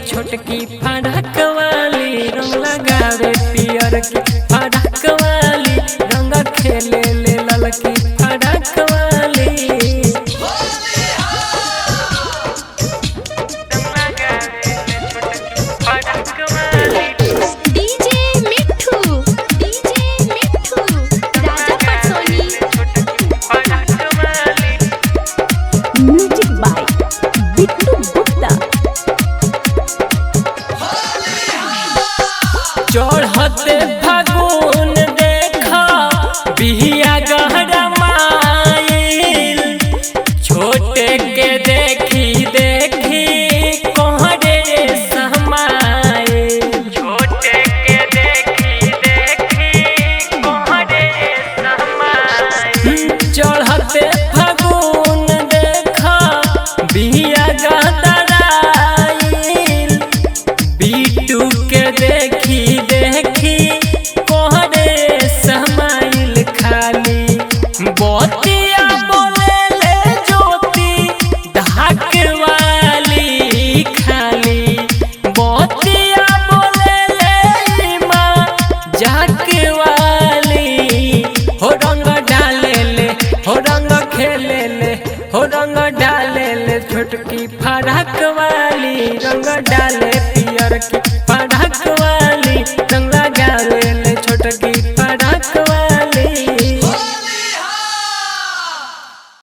छोटकी फड़क वाली रंग लगावे पियर की फड़क वाली रंग खेले ले ललकी फड़क वाली DJ Mithu Raja Patsoni music by Bittu Gupta. चढ़ते फागुन देखा बिहिया गहरा माइल छोटे के देखी देखी कोहरे समाइल छोटे के देखी देखी कोहरे समाइल चढ़ते फागुन देखा बिहिया गहराइल बिट्टू के देखी देखी कोहरे समाइल खाली बोतिया बोले ले ज्योति धाक वाली खाली बोतिया बोले ले माँ जाक वाली हो रंग डाले ले हो रंग खेले ले हो रंग डाले ले छोटकी फड़क वाली रंग डाले पियर की फड़क वाली।